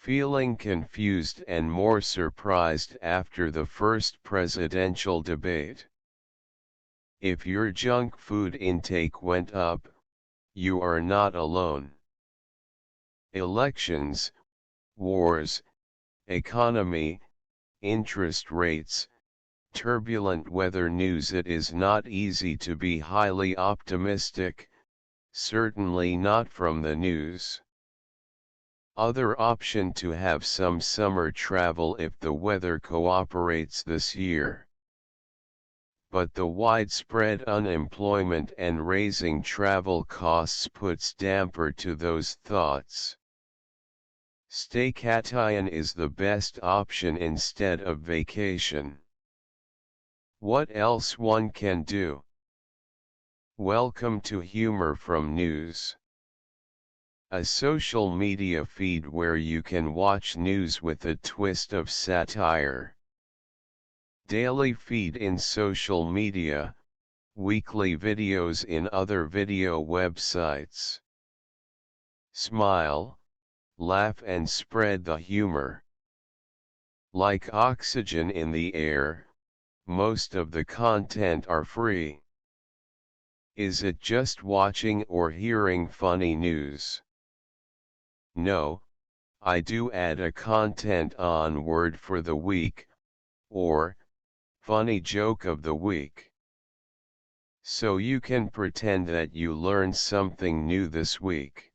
Feeling confused and more surprised after the first presidential debate. If your junk food intake went up, you are not alone. Elections, wars, economy, interest rates, turbulent weather news. It is not easy to be highly optimistic, certainly not from the news. Other option to have some summer travel if the weather cooperates this year. But the widespread unemployment and raising travel costs puts damper to those thoughts. Stay-cation is the best option instead of vacation. What else one can do? Welcome to Humor from News, a social media feed where you can watch news with a twist of satire. Daily feed in social media, weekly videos in other video websites. Smile, laugh and spread the humor. Like oxygen in the air, most of the content are free. Is it just watching or hearing funny news? No, I do add a content on word for the week, or funny joke of the week. So you can pretend that you learned something new this week.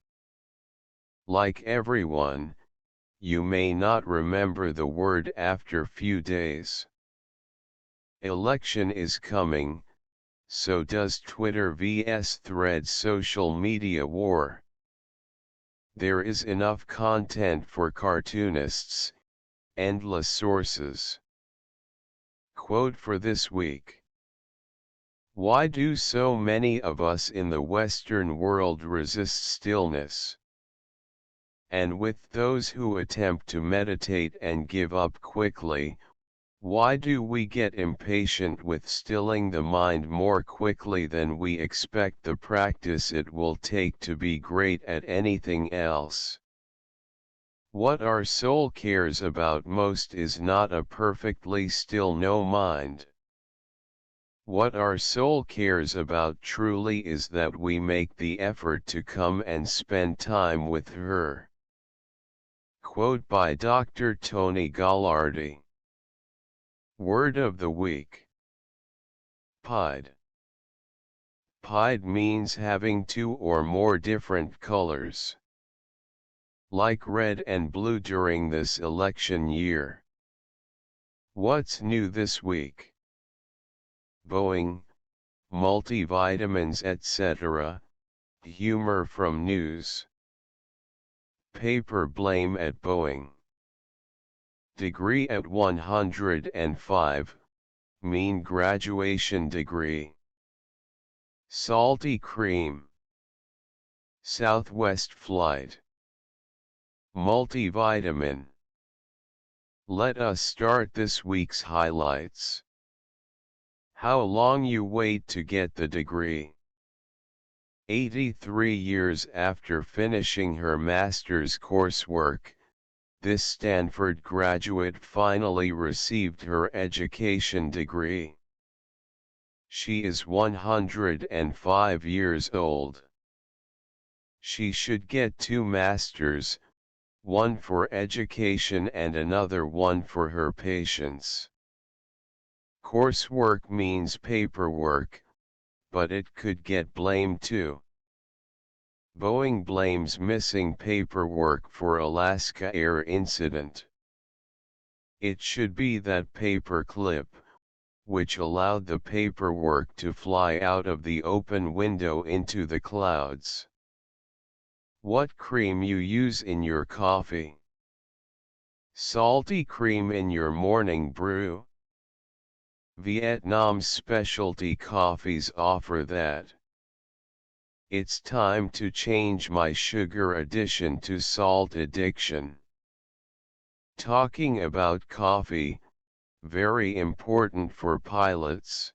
Like everyone, you may not remember the word after few days. Election is coming, so does Twitter vs Threads social media war. There is enough content for cartoonists, endless sources. Quote for this week. Why do so many of us in the Western world resist stillness? And with those who attempt to meditate and give up quickly, why do we get impatient with stilling the mind more quickly than we expect the practice it will take to be great at anything else? What our soul cares about most is not a perfectly still no mind. What our soul cares about truly is that we make the effort to come and spend time with her. Quote by Dr. Tony Gallardi. Word of the week. Pied. Pied means having two or more different colors, like red and blue during this election year. What's new this week? Boeing, multivitamins etc., humor from news. Paper blame at Boeing. Degree at 105, mean graduation degree. Salty cream. Southwest flight. Multivitamin. Let us start this week's highlights. How long you wait to get the degree. 83 years after finishing her master's coursework, this Stanford graduate finally received her education degree. She is 105 years old. She should get 2 masters, one for education and another one for her patience. Coursework means paperwork, but it could get blamed too. Boeing blames missing paperwork for Alaska Air incident. It should be that paper clip, which allowed the paperwork to fly out of the open window into the clouds. What cream you use in your coffee? Salty cream in your morning brew? Vietnam's specialty coffees offer that. It's time to change my sugar addition to salt addiction. Talking about coffee, very important for pilots.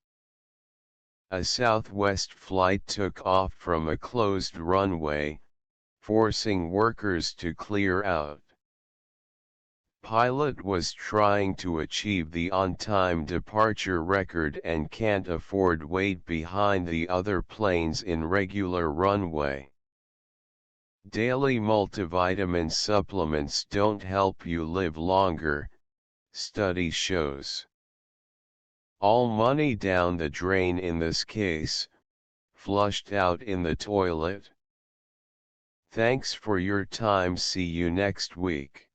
A Southwest flight took off from a closed runway, forcing workers to clear out. Pilot was trying to achieve the on-time departure record and can't afford wait behind the other planes in regular runway. Daily multivitamin supplements don't help you live longer, study shows. All money down the drain in this case, flushed out in the toilet. Thanks for your time. See you next week.